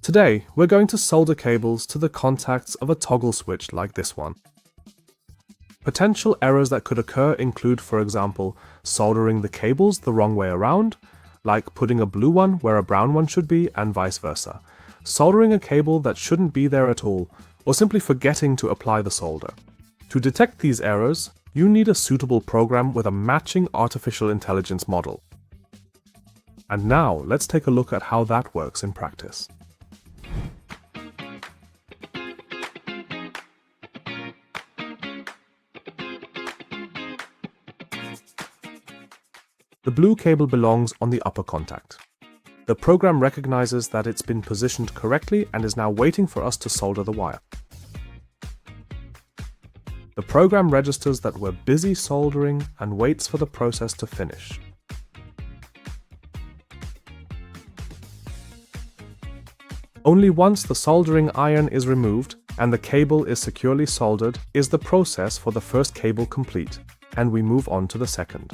Today, we're going to solder cables to the contacts of a toggle switch like this one. Potential errors that could occur include, for example, soldering the cables the wrong way around, like putting a blue one where a brown one should be, and vice versa, soldering a cable that shouldn't be there at all, or simply forgetting to apply the solder. To detect these errors, you need a suitable program with a matching artificial intelligence model. And now, let's take a look at how that works in practice. The blue cable belongs on the upper contact. The program recognizes that it's been positioned correctly and is now waiting for us to solder the wire. The program registers that we're busy soldering and waits for the process to finish. Only once the soldering iron is removed and the cable is securely soldered is the process for the first cable complete, and we move on to the second.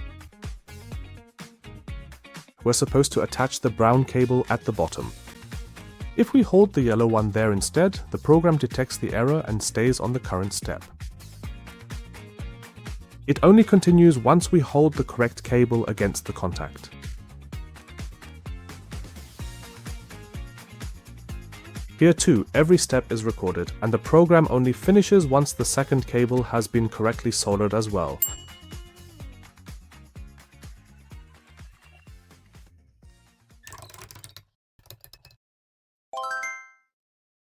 We're supposed to attach the brown cable at the bottom. If we hold the yellow one there instead, the program detects the error and stays on the current step. It only continues once we hold the correct cable against the contact. Here too, every step is recorded, and the program only finishes once the second cable has been correctly soldered as well,